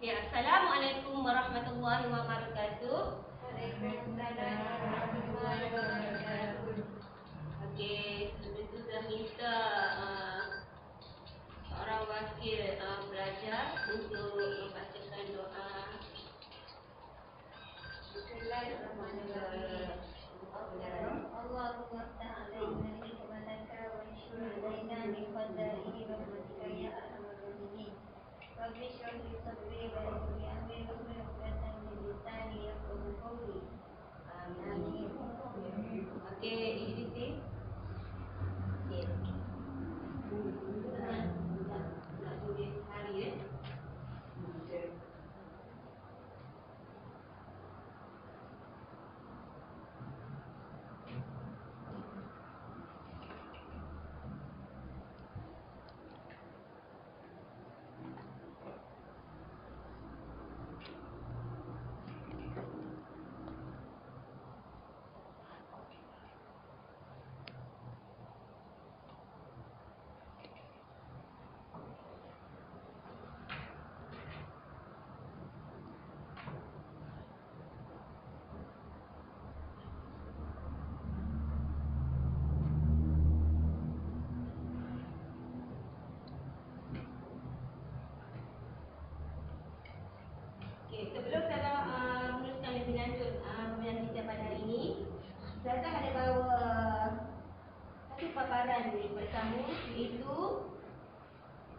Ya, Assalamualaikum warahmatullahi wabarakatuh. Waalaikumsalam warahmatullahi wabarakatuh. Okey, sebelum itu saya minta seorang wakil pelajar untuk membacakan doa. Bismillahirrahmanirrahim. Allahumma ta'ala inna kamalaka wa nashkur alaina min fadlihi wa rahmatika ya arhamar rahimin. Rabbi shrah li sadri wa yassir li amri wahlul 'uqdatam min lisani yafqahu qawli. Amin. Okey, ini sih. Okey. Nak tulis hari ya. Okey, sebelum saya meneruskan lebih lanjut pembelajaran kita pada hari ini, saya ada bawa satu paparan kepada kamu, iaitu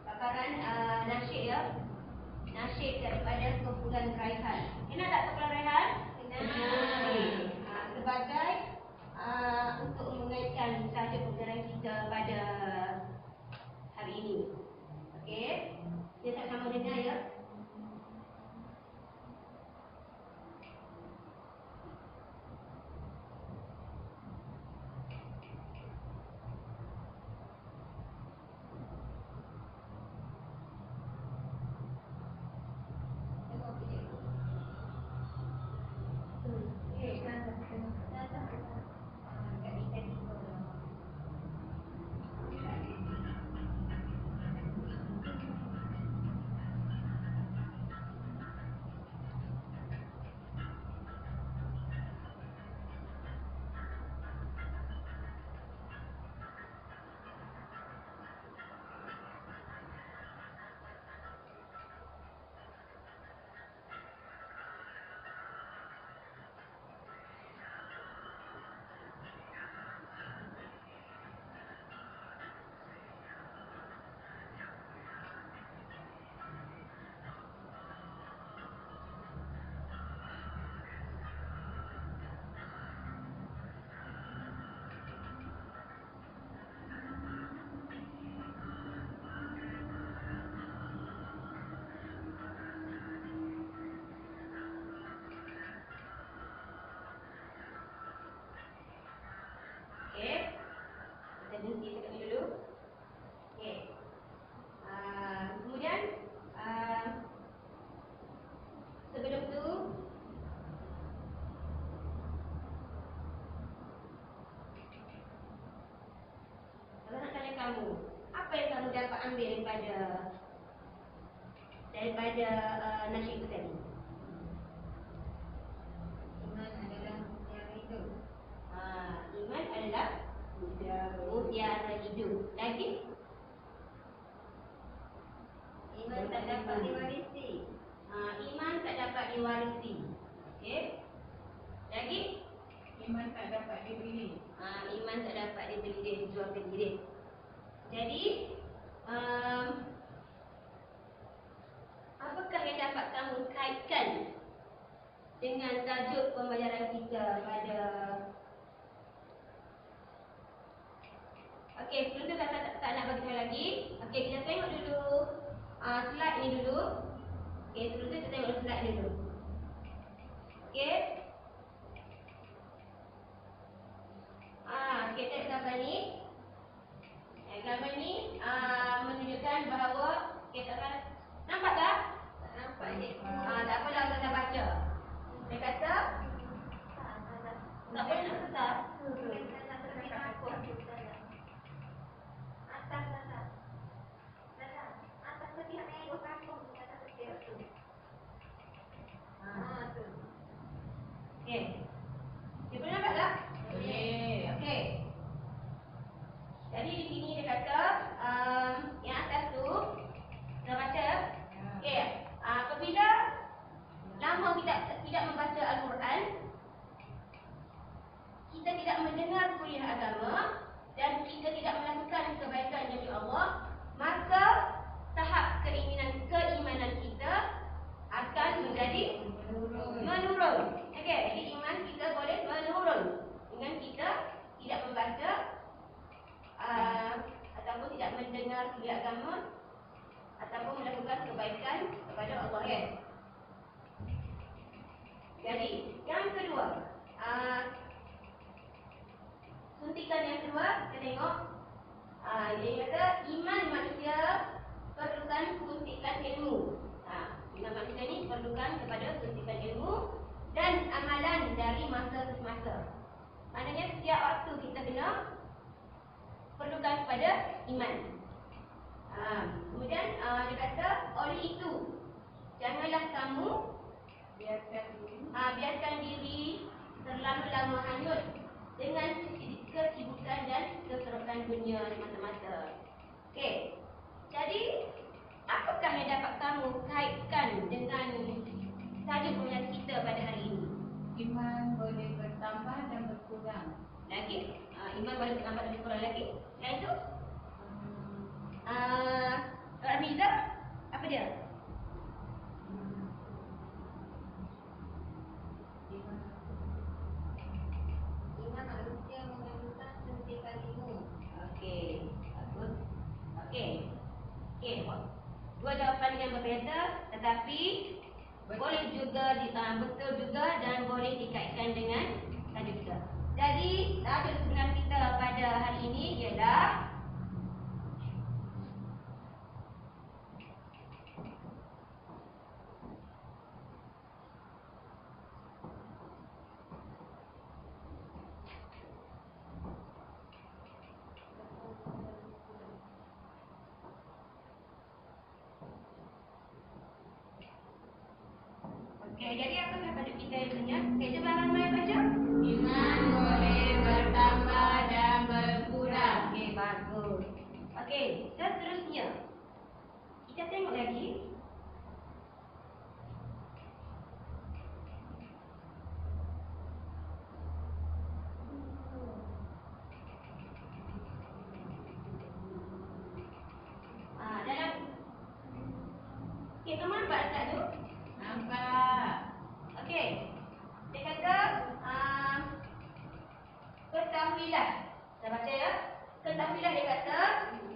paparan nasyid ya. Nasyid daripada kumpulan Raihan. Kenal tak kumpulan Raihan? Kenal. Sebagai untuk mengaitkan tajuk pembelajaran kita pada hari ini. Okey, kita sama dengar ya. Okey. Kita berhenti dekat dulu. Okey. Kemudian sebelum tu saya nak tanya kamu, apa yang kamu dapat ambil daripada nasyid itu tadi? Iman adalah mutiara hidup. Iman adalah mutiara hidup. Lagi? Iman tak dapat diwarisi. Iman tak dapat diwarisi. Okey. Lagi? Iman tak dapat dibeli. Iman tak dapat dibeli, dijual beli. Jadi, apakah yang dapat kamu kaitkan dengan tajuk pembelajaran kita pada... Okey, sebelum tu saya tak nak bagi tahu lagi. Okey, kita tengok dulu slide ni dulu. Okey, sebelum tu kita tengok slide ni dulu. Okey. Kita tengok gambar ni. Gambar ni menunjukkan bahawa kita akan nampak tak? Tak nampak je. Tak apalah, kita baca. Dia kata tak boleh nak start. Atas tepi yang mengikut kampung di atas tepi tu. mendengar kuliah agama ataupun melakukan kebaikan kepada Allah, ya. Jadi, yang kedua, suntikan yang kedua, kita tengok. Dia kata iman manusia perlukan suntikan ilmu. Iman manusia ni perlukan kepada suntikan ilmu dan amalan dari masa ke semasa. Maknanya setiap waktu kita kena perlukan kepada iman. Kemudian dia kata, oleh itu janganlah kamu biarkan diri terlalu lama hanyut dengan kesibukan dan keserokan dunia semata-mata. Okey. Jadi, apakah yang dapat kamu kaitkan dengan tajuk pembelajaran kita pada hari ini? Iman boleh bertambah dan berkurang. Lagi? Iman boleh bertambah dan berkurang lagi. Yang itu? Tuan Miza, apa dia? Iman manusia memerlukan suntikan ilmu. Okey, bagus. Okey. Dua jawapan yang berbeza, tetapi boleh juga betul juga dan boleh dikaitkan dengan tajuk kita. Jadi, tajuk sebenar kita pada hari ini ialah jadi apakah tajuk kita sebenarnya? Cuba ramai baca. Iman boleh bertambah dan berkurang. Bagus. Seterusnya kita tengok lagi. Dalam kamu nampak tak tu? Nampak. Dia kata ketahuilah. Saya baca, ya. Ketahuilah, dia kata,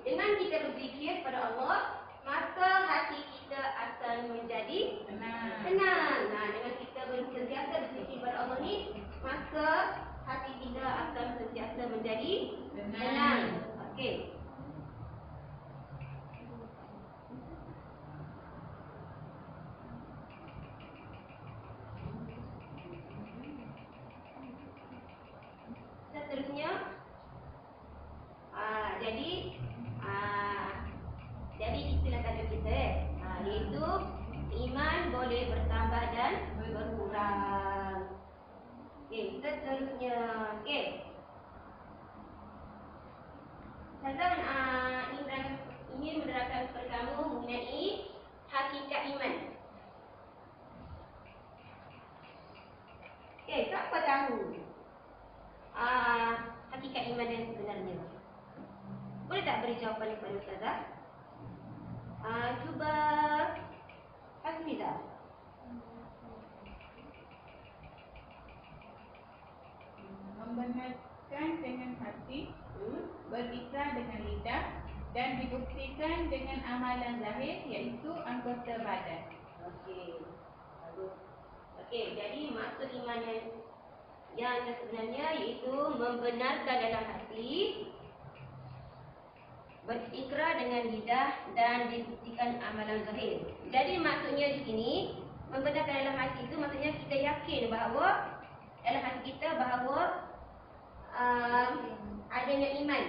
dengan kita berzikir pada Allah, maka hati kita akan menjadi Tenang. Dengan kita sentiasa berzikir pada Allah ni, maka hati kita akan sentiasa menjadi tenang. Seterusnya, jadi istilah tajuk kita, iaitu iman boleh bertambah dan berkurang. Seterusnya, saya ingin menerangkan kepada kamu mengenai hakikat iman. Siapa tahu hakikat iman yang sebenarnya? Boleh tak beri jawapan kepada Ustazah? Cuba Hasmiza. Membenarkan dengan hati, berikrar dengan lidah dan dibuktikan dengan amalan zahir, iaitu anggota badan. Bagus. Jadi maksud iman yang sebenarnya iaitu membenarkan dalam hati, berikrar dengan lidah dan dibuktikan amalan zahir. Jadi maksudnya di sini, membenarkan dalam hati itu maksudnya kita yakin bahawa dalam hati kita bahawa adanya iman.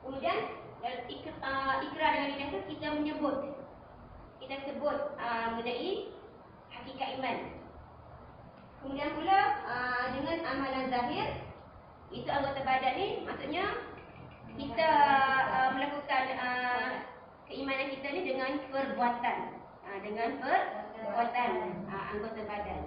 Kemudian ikrar dengan lidah itu kita sebut mengenai hakikat iman. Kemudian pula dengan amalan zahir, itu anggota badan ni, maksudnya kita melakukan keimanan kita ni dengan perbuatan, anggota badan.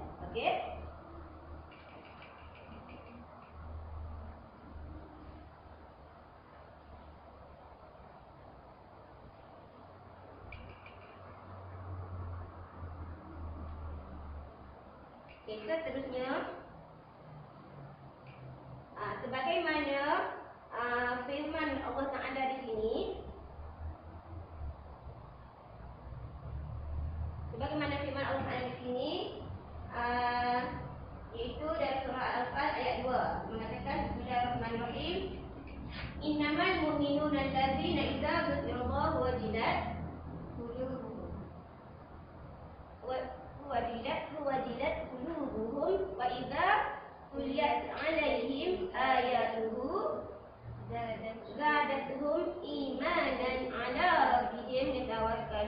Seterusnya, sebagaimana firman Allah Taala di sini,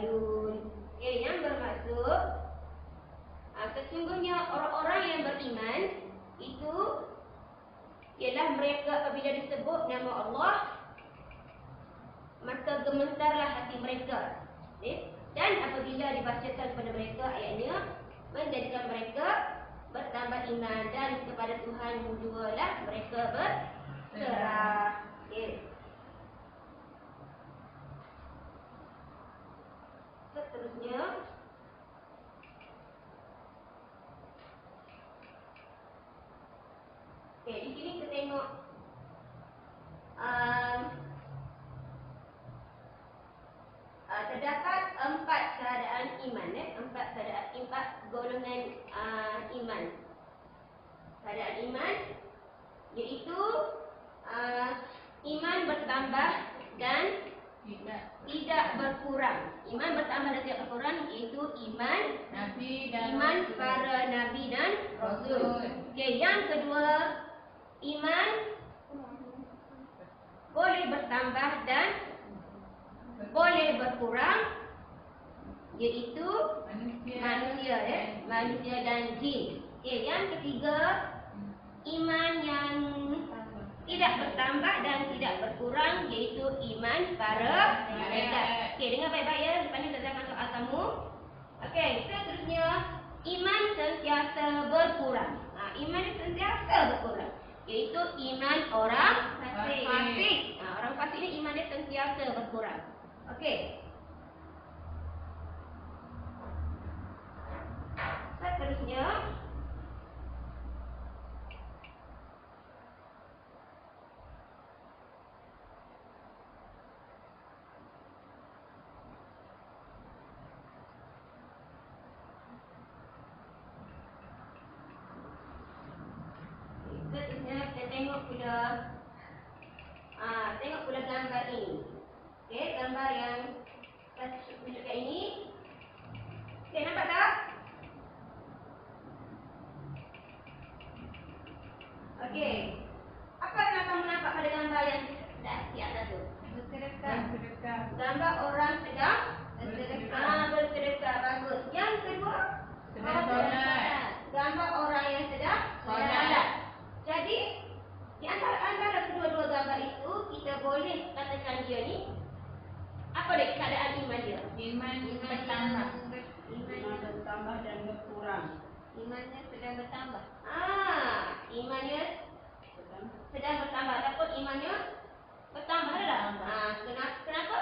ya'malun. Okey, yang bermaksud sesungguhnya orang-orang yang beriman itu ialah mereka apabila disebut nama Allah maka gemetarlah hati mereka. Dan apabila dibacakan kepada mereka ayatnya menjadikan mereka bertambah iman dan kepada Tuhan jugalah mereka berserah. Seterusnya di sini kita tengok terdapat 4 keadaan iman, 4 golongan iman. Keadaan iman iaitu iman bertambah dan tidak berkurang. Iman bertambah dan tidak berkurang iaitu iman para nabi dan rasul. Okey, yang kedua, iman boleh bertambah dan boleh berkurang iaitu manusia dan jin. Okey, yang ketiga, iman yang tidak bertambah dan tidak berkurang iaitu iman para malaikat. Okey, dengar baik-baik ya, lepas ni saya akan soal kamu. Okey, seterusnya iman sentiasa berkurang. Iman sentiasa berkurang iaitu iman orang fasik. Orang fasik ni iman dia sentiasa berkurang. Okey. Seterusnya kita tengok pula gambar ini. Okey, gambar yang saya tunjukkan ini. Okey, nampak tak? Okey. Apa yang kamu nampak pada gambar yang di atas tu? Bersedekah. Gambar orang sedang bersedekah. Bagus. Yang kedua, gambar orang yang sedang solat. Jadi di antara kedua-dua gambar itu kita boleh katakan dia ni apa dia keadaan iman dia? Iman bertambah dan berkurang. Imannya sedang bertambah. Imannya sedang bertambah ataupun imannya bertambah dah. Kenapa?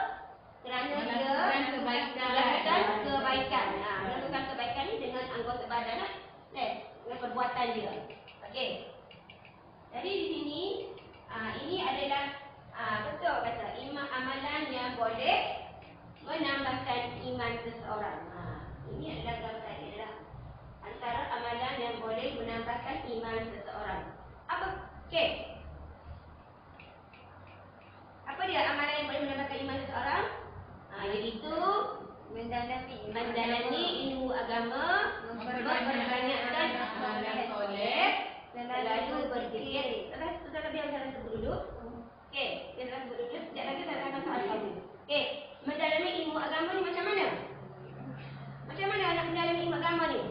Kerana dia melakukan kebaikan. Melakukan kebaikan ni dengan anggota badan lah. Dengan perbuatan dia. Okey. Jadi di sini ini adalah betul kata amalan yang boleh menambahkan iman seseorang. Ini adalah gambar adalah antara amalan yang boleh menambahkan iman seseorang. Apa? Okey. Apa dia amalan yang boleh menambahkan iman seseorang? Iaitu mendalami ilmu agama, memperbanyakkan amalan soleh, selalu berzikir. Sudah lebih yang saya sebut dulu. Okey, kita sebut dulu. Sekejap lagi saya akan soal kamu. Okey, mendalami ilmu agama ni macam mana? Macam mana nak mendalami ilmu agama ni?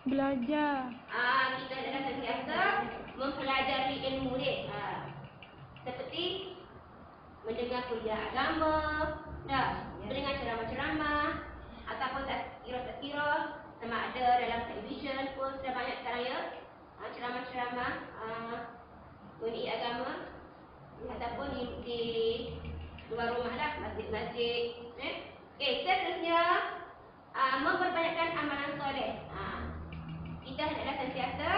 Belajar. Kita adalah sentiasa mempelajari ilmu ni. Seperti mendengar kuliah agama, mendengar ceramah-ceramah ataupun tazkirah sama ada dalam televisyen pun sudah banyak sekarang ya. Ceramah-ceramah mengenai agama ataupun di luar rumah lah, masjid-masjid. Seterusnya memperbanyakkan amalan soleh. Kita adalah sentiasa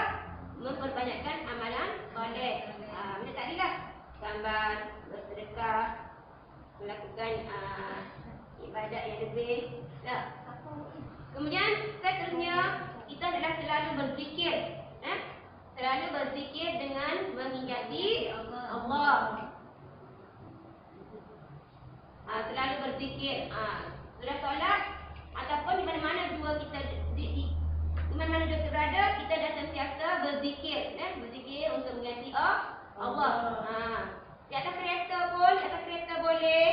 memperbanyakkan amalan soleh. Macam tadi lah, gambar, bersedekah, melakukan ibadat yang lebih. Kemudian seterusnya kita adalah selalu berzikir. Selalu berzikir dengan mengingati Allah. Selalu berzikir. Sudah solat ataupun di mana-mana dua kita di mana-mana dua berada, kita dah sentiasa berzikir. Berzikir untuk mengingati Allah. Di atas kereta pun, boleh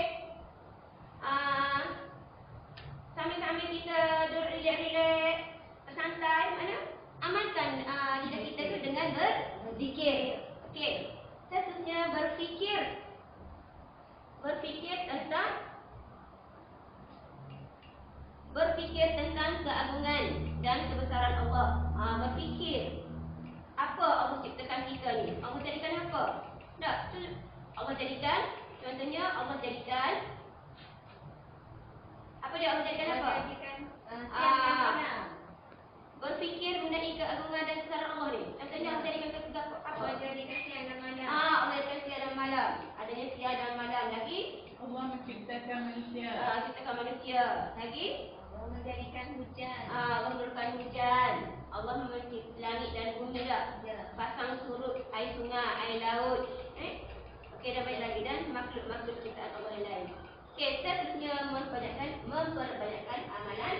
berfikir tentang keagungan dan kebesaran Allah. Berfikir apa Allah ciptakan kita ni. Allah jadikan apa? Tak, Allah jadikan, contohnya Allah jadikan apa dia? Allah jadikan apa? Berfikir mengenai keagungan dan kebesaran Allah ni. Contohnya Allah jadikan apa? Allah jadikan siang dan malam. Allah jadikan siang dan malam. Adanya siang dan malam. Lagi Allah menciptakan manusia. ciptakan manusia. Lagi Allah menjadikan hujan. Allah menurunkan hujan. Allah menciptakan langit dan bumi tak? Ya. Pasang surut air sungai, air laut. Okey, dah banyak lagi dan makhluk-makhluk ciptaan Allah yang lain. Okey, seterusnya memperbanyakkan amalan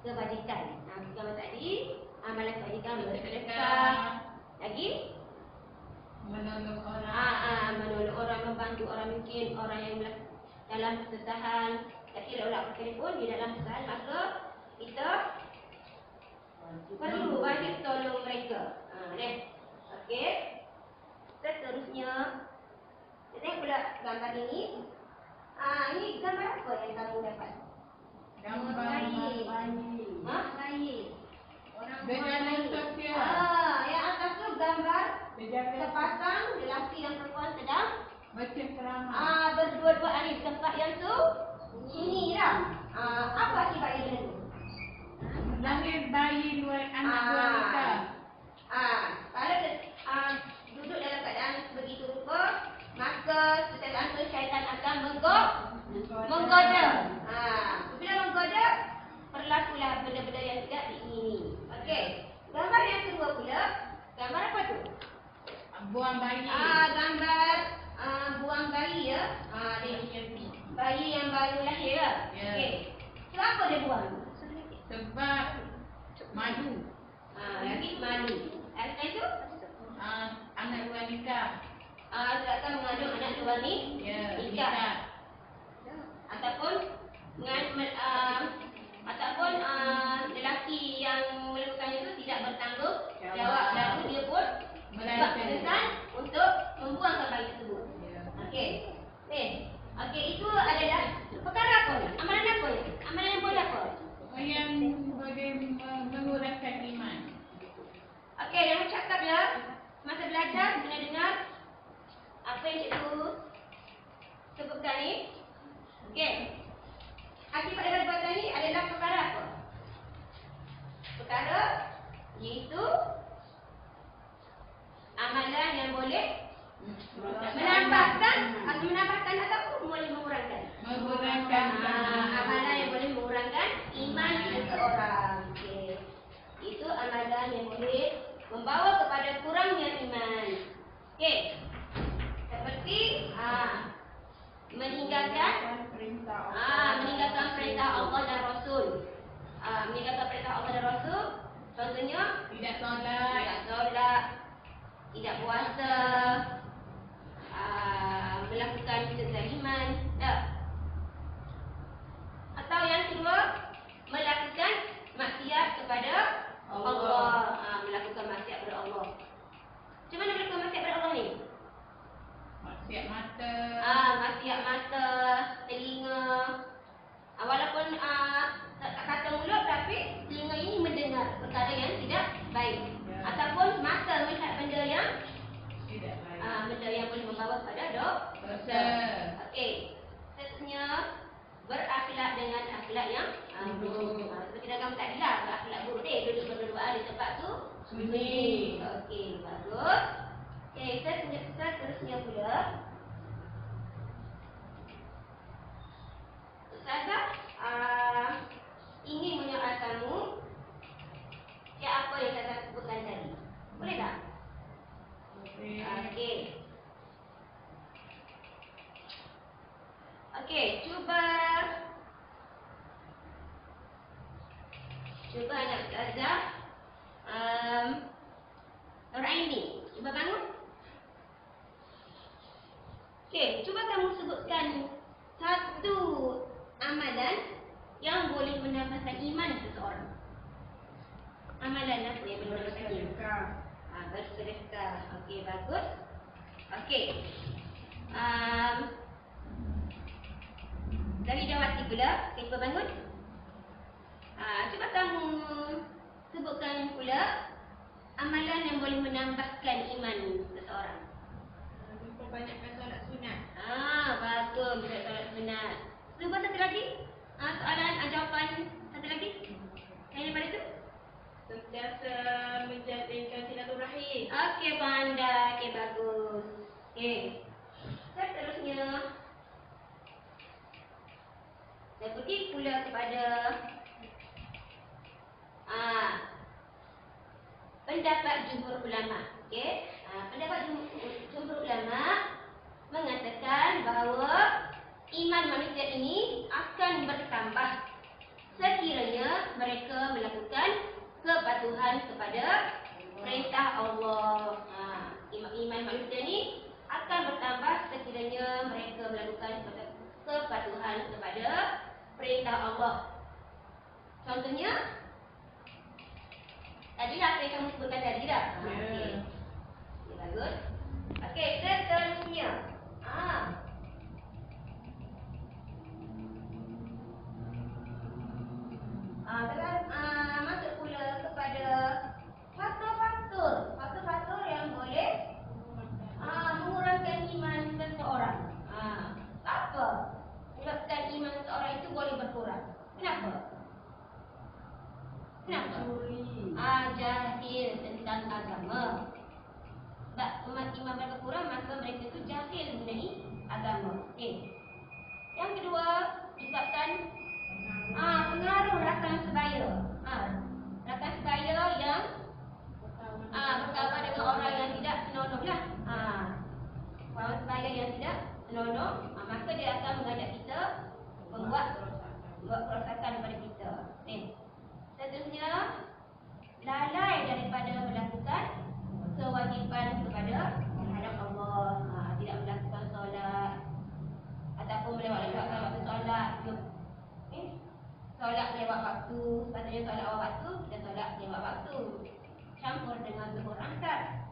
kebajikan. Pertama tadi amalan kebajikan bersedekah. Lagi Menolong orang. menolong orang, membantu orang miskin, orang yang dalam kesusahan. Tak kira orang telefon di dalam kesusahan, maka kita perlu wajib tolong mereka. Okey. Seterusnya kita tengok pula gambar ini. Ini gambar apa yang kamu dapat? Gambar bayi. bayi. Orang Berjalan sosial. Yang atas tu gambar Berjalan sepasang lelaki dan perempuan sedang bercengkrama. berdua-duaan di tempat yang tu ini lah. Apa akibatnya benda tu? Lahir bayi anak wanita. Kalau duduk dalam keadaan begitu rupa, maka setelah itu syaitan akan menggoda. Bila menggoda, berlakulah benda-benda yang tidak diingini. Okey. Gambar yang kedua pula, gambar apa tu? Buang bayi. Gambar buang bayi ya. Bayi yang baru lahir ya. Ya. Okey. Kenapa dia buang? Sebab malu. Lagi malu. Lepas itu, Anak wanita. silakan mengandung anak luar ni. Ya, Nikah. nikah. Ataupun lelaki yang melakukannya itu tidak bertanggung jawab, lalu dia pun buat keputusan untuk membuangkan bayi tersebut. Ya. Okey. Okey, itu adalah perkara apa ni? Amalan apa ni? Amalan yang boleh apa? Yang boleh mengurangkan iman. Okey, yang cakap ya, masa belajar kena dengar apa yang cikgu sebutkan ni. Okey. Akibat dari perbuatan ni adalah perkara apa? Perkara iaitu amalan yang boleh menambahkan ataupun boleh mengurangkan. Amalan yang boleh mengurangkan iman seseorang. Okey. Itu amalan yang boleh membawa kepada kurangnya iman. Okey. Seperti meninggalkan perintah Allah dan Rasul. Meninggalkan perintah Allah dan Rasul, contohnya Tidak solat. tidak solat, tidak puasa, melakukan kezaliman, tak? Atau yang kedua, melakukan maksiat kepada Allah. Melakukan maksiat kepada Allah. Macam mana melakukan maksiat kepada Allah ni? Maksiat mata. Maksiat mata, telinga. Walaupun tak kata mulut, tapi telinga ini mendengar perkara yang tidak baik. Ya. Ataupun mata melihat benda yang Tidak baik. benda yang boleh membawa kepada dosa. Okey. Seterusnya berakhlak dengan akhlak yang buruk. Seperti dalam tadi lah, berakhlak buruk ni duduk berdua di tempat tu Sunyi. Okey, bagus. Okey, seterusnya pula Ustazah ingin menyoal kamu apa yang saya sebutkan tadi. Boleh tak? Okey. Okey, cuba anak Ustazah Nuraini, cuba bangun. Okey, cuba kamu sebutkan satu amalan yang boleh menambahkan iman seseorang. Amalan apa yang boleh menambahkan iman? Bersedekah. Okey, bagus. Okey. Dari Dawati pula, kita bangun. Cuba kamu sebutkan pula amalan yang boleh menambahkan iman seseorang. Perbanyakkan solat sunat. Bagus, bila solat sunat. Cuba satu lagi. Soalan, jawapan satu lagi. Yang daripada tu? Sentiasa menjalinkan silaturahim. Okey, pandai. Okey, bagus. Okey. Seterusnya, saya pergi pula kepada pendapat jumhur ulama. Okey. Pendapat jumhur ulama mengatakan bahawa iman manusia ini akan bertambah sekiranya mereka melakukan kepatuhan kepada perintah Allah. Iman manusia ini akan bertambah sekiranya mereka melakukan kepatuhan kepada perintah Allah. Contohnya, tadilah apa yang kamu sebutkan tadi dah. Okey. Bagus. Okey, seterusnya. Sekarang masuk pula kepada faktor-faktor yang boleh mengurangkan iman seseorang. Apa menyebabkan iman seseorang itu boleh berkurang? Kenapa? Jahil tentang agama. Sebab umat iman berkurang, maka mereka itu jahil mengenai agama. Okey. Yang kedua, disebabkan pengaruh rakan sebaya. Rakan sebaya yang berkawan dengan orang yang tidak senonoh lah. Kawan sebaya yang tidak senonoh, maka dia akan mengajak kita membuat kerosakan kepada kita. Seterusnya, lalai daripada melakukan kewajipan kepada terhadap Allah. Tidak melakukan solat ataupun melewatkan waktu solat. Solat lewat waktu, sepatutnya solat awal waktu, kita solat lewat waktu, campur dengan zuhur asar.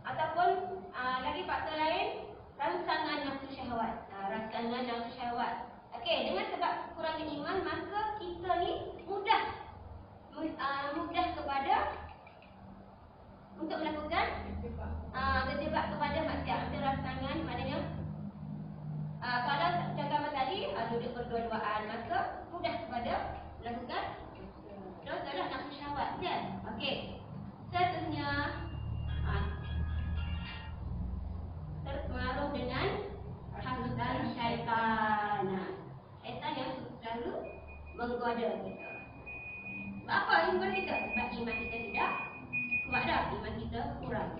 Ataupun lagi faktor lain, rangsangan nafsu syahwat. Okey, dengan sebab kurangnya iman, maka kita ni mudah kepada untuk melakukan terjebak kepada maksiat. Ada rangsangan, maknanya kalau contoh tadi duduk berdua-duaan, maka mudah kepada melakukan dosa nafsu syahwat, kan? Okey. Seterusnya, terpengaruh dengan hasutan syaitan. Syaitan yang selalu menggoda kita. Apa iman kita? Sebab iman kita tidak kuat dah, iman kita kurang.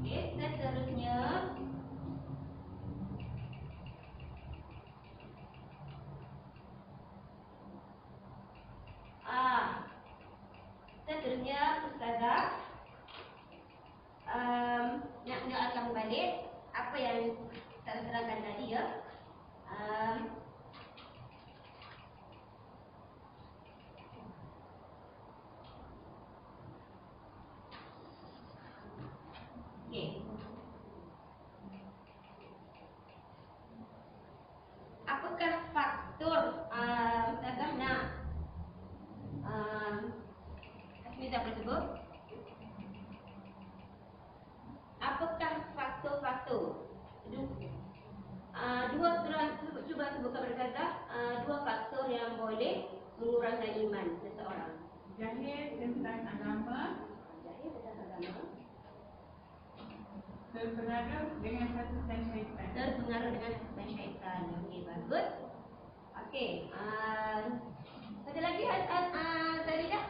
Okey, seterusnya, Ustazah nak mendoakan balik apa yang saya terangkan tadi, ya. Okey. Apakah faktor Ustazah nak Hasmizah boleh sebut? Apakah faktor-faktor? Cuba sebutkan kepada Ustazah dua faktor yang boleh mengurangkan iman seseorang. Jahil tentang agama, terpengaruh dengan hasutan syaitan. Okey, bagus. Okey, satu lagi tadi dah.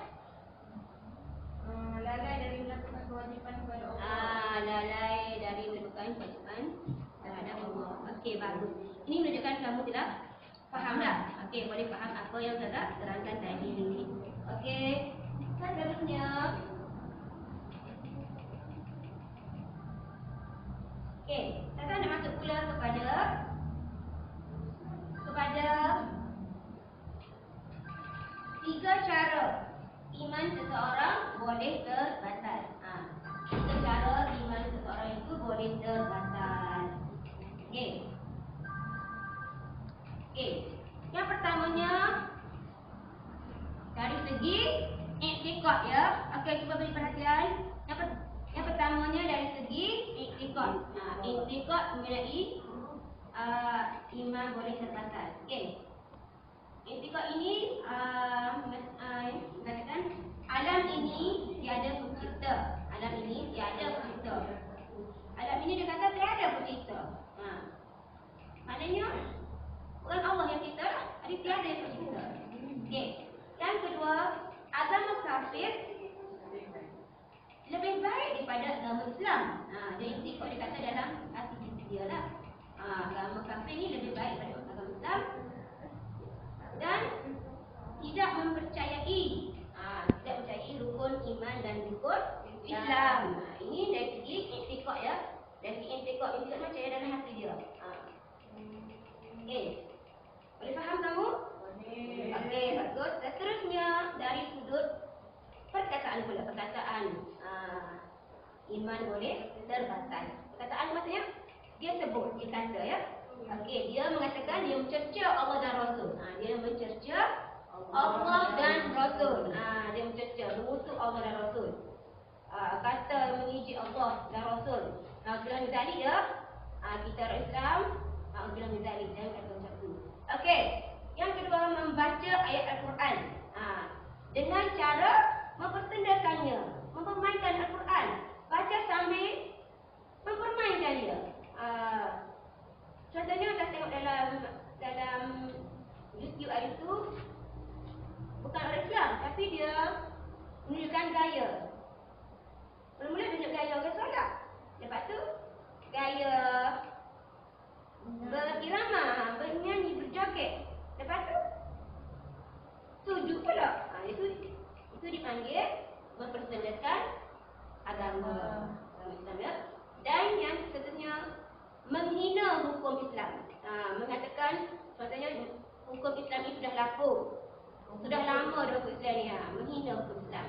Lalai dari melakukan kewajipan kepada Allah. Lalai dari melakukan kewajipan terhadap Allah. Okey, bagus. Ini menunjukkan kamu telah faham dah. Okey, boleh faham apa yang saya terangkan tadi. Okey, seterusnya. Okey, saya nak masuk pula kepada tiga cara iman seseorang boleh terbatal. Tiga cara iman seseorang itu boleh terbatal. Okey. Yang pertamanya, segi i'tiqad ya. Okey, cuba beri perhatian. Yang pertamanya dari segi i'tiqad. I'tiqad mengenai iman boleh terbatal. Okey. I'tiqad ini mengatakan alam ini tiada pencipta. Alam ini tiada pencipta. Alam ini dia kata tiada pencipta. Maknanya bukan Allah yang cipta lah. Ada tiada yang pencipta. Okey. Yang kedua, agama kafir lebih baik daripada agama Islam. Jadi i'tiqad dia kata dalam hati dia lah. Agama kafir ni lebih baik daripada agama Islam dan tidak mempercayai rukun iman dan rukun Islam. Ini dari segi i'tiqad ya. Dari segi i'tiqad macam dalam hati dia. Okey. Boleh faham kamu? Boleh. Okey, bagus. Seterusnya dari sudut perkataan pula. Perkataan iman boleh terbatal. Perkataan maksudnya dia sebut, dia kata ya. Okey, dia mengatakan dia mencerca Allah dan Rasul. Dia mencerca Allah dan Rasul. Dia mencerca, mengutuk Allah dan Rasul. Kata menguji Allah dan Rasul. Bilang tadi ya, kita orang Islam, bilang tadi jangan kata macam tu. Okey, yang kedua membaca ayat Al-Quran dengan cara mempertendakannya, mempermainkan Al-Quran. Baca sambil mempermainkan dia. Contohnya kita tengok dalam YouTube hari itu, bukan orang Islam, tapi dia menunjukkan gaya. Mula-mula tunjuk gaya orang solat. Lepas tu gaya berirama, bernyanyi, berjoget. Lepas tu sujud pula. Itu dipanggil mempertendakan agama Islam ya. Dan yang seterusnya menghina hukum Islam. Mengatakan contohnya hukum Islam ini sudah lapuk. Sudah lama dah hukum Islam ni. Menghina hukum Islam.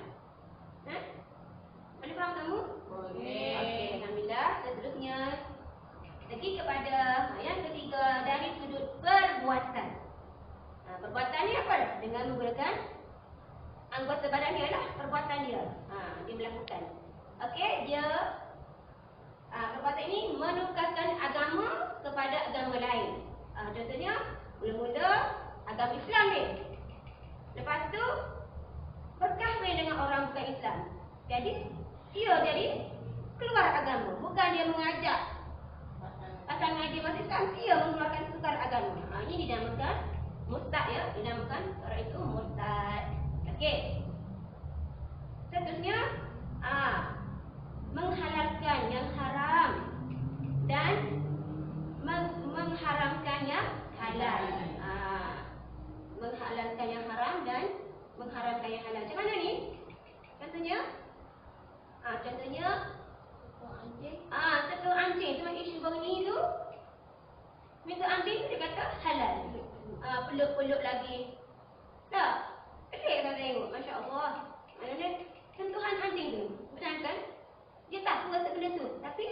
Boleh faham kamu? Boleh. Okey, alhamdulillah. Seterusnya lagi kepada yang ketiga dari sudut perbuatan. Perbuatan ni apa? Dengan menggunakan anggota badan dia lah, perbuatan dia. Dia melakukan. Okey, dia perbuatan ini menukarkan agama kepada agama lain. Contohnya mula-mula agama Islam ni. Lepas tu berkahwin dengan orang bukan Islam. Jadi dia keluar agama. Bukan dia mengajak pasangan dia masuk Islam, dia mengeluarkan tukar agama. Ini dinamakan murtad ya. Dinamakan orang itu murtad. Okey. Seterusnya menghalalkan yang haram dan mengharamkan yang halal. Menghalalkan yang haram dan mengharamkan yang halal. Macam mana ni? Contohnya satu anjing tu isu baru ni tu. Minta anjing tu dia kata halal. Peluk-peluk lagi. Tak. Pelik kan tengok. Masya Allah. Maknanya sentuhan anjing tu. Benar kan? Dia tak kuasa benda tu. Tapi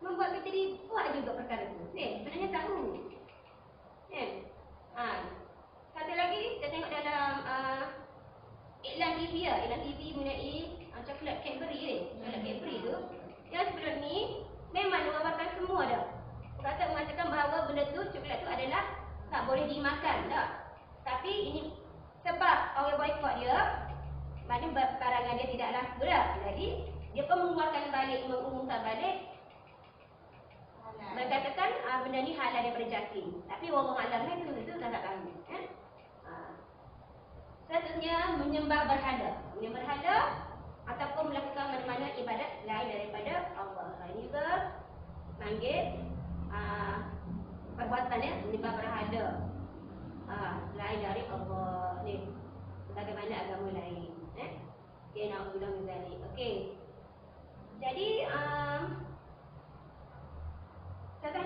membuat kita buat juga perkara tu. Sebenarnya tahu. Satu lagi kita tengok dalam iklan TV ya. Iklan TV mengenai coklat Cadbury coklat Cadbury tu. Yang sebelum ni memang menggambarkan semua dah. Mengatakan bahawa benda tu, coklat tu adalah tak boleh dimakan tak. Tapi ini sebab orang boykot dia, maknanya barangan dia tidaklah berat. Jadi dia pun mengumumkan balik mengatakan benda ni halal daripada jakin. Tapi wallahu alam itu tak tahu. Seterusnya menyembah berhala. Menyembah berhala ataupun melakukan mana-mana ibadat lain daripada Allah. Ini juga panggil perbuatannya menyembah berhala lain dari Allah. Ni bagaimana agama lain. Okey, na'udzubillah min zalik. Okey. Jadi saya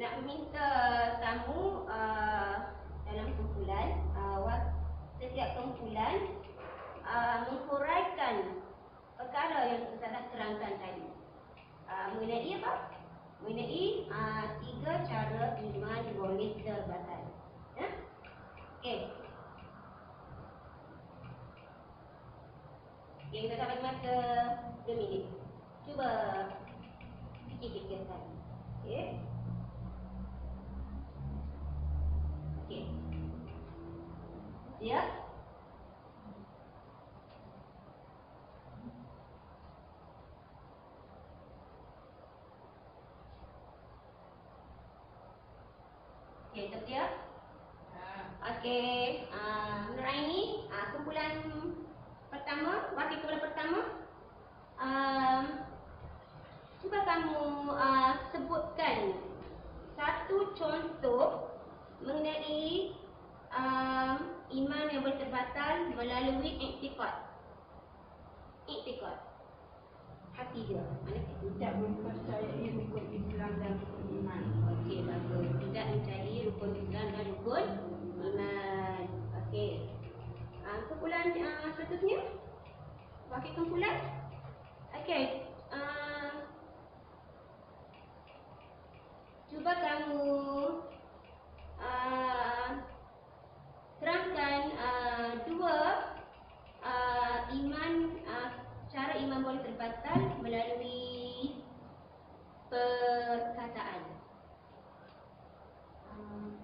nak meminta tamu dalam kumpulan setiap kumpulan menghuraikan perkara yang saya terangkan tadi. Mengenai apa? Mengenai 3 cara iman boleh terbatal. Okey. Okey, kita dapat masa 2 minit. Cuba fikir-fikirkan. Okey. Okey. Siap? Okey, siap? Okey, Nuraini, kumpulan pertama, wakil kumpulan pertama, cuba kamu sebutkan satu contoh mengenai iman yang boleh terbatal melalui iktikad. Iktikad. Hati dia. Mana Tidak mempercayai rukun Islam dan rukun iman. okey, bagus. Tidak mencari rukun Islam dan rukun iman. Okey. Kumpulan seterusnya. Wakil kumpulan. Okey. Cuba kamu terangkan dua iman cara iman boleh terbatal melalui perkataan.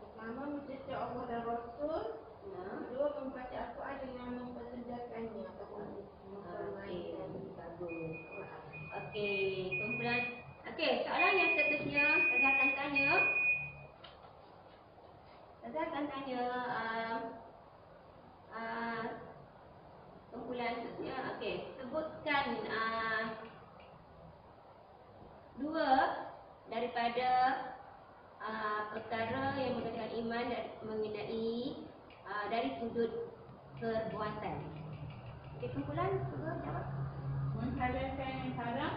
Pertama, mencerita Allah dan Rasul. Kedua, membaca Al-Quran dengan mempersenjakannya ataupun mempermainkan. Bagus. Okey, kumpulan. Okey, soalan yang seterusnya saya akan tanya. Saya akan tanya kumpulan seterusnya. Okey, sebutkan dua daripada perkara yang mengatakan iman mengenai dari sudut perbuatan. Okey, kumpulan cuba jawab. Menghalalkan yang haram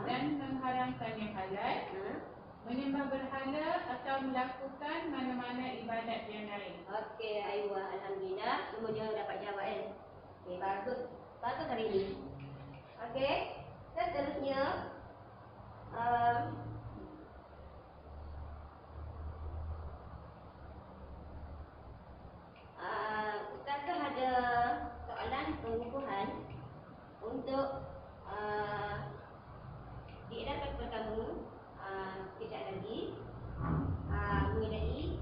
dan mengharamkan yang halal. Menyembah berhala atau melakukan mana-mana ibadat yang lain. Okey, Aiwa, alhamdulillah semuanya dapat jawab kan. Okey, bagus. Bagus hari ini. Okey, seterusnya Ustazah ada soalan pengukuhan untuk diedarkan kepada kamu sekejap lagi mengenai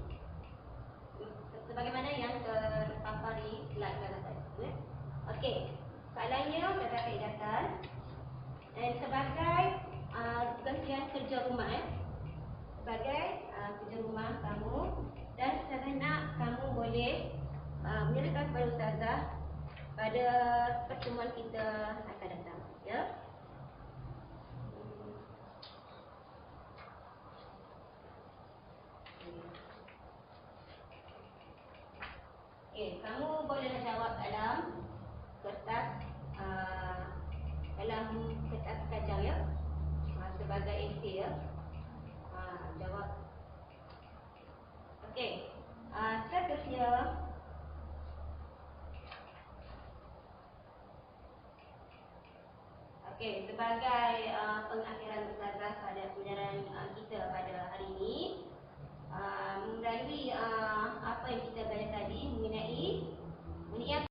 sebagaimana yang terpampang di slide tadi. Okey, soalannya saya akan edarkan dan sebagai bagian kerja rumah sebagai kerja rumah kamu, dan saya nak kamu boleh menyerahkan kepada Ustazah pada pertemuan kita akan datang, ya. Okey, kamu bolehlah jawab dalam kertas kacang, ya. Sebagai esei, ya. Jawab. Okey. Seterusnya okey, sebagai pengakhiran Ustazah pada pelajaran kita pada hari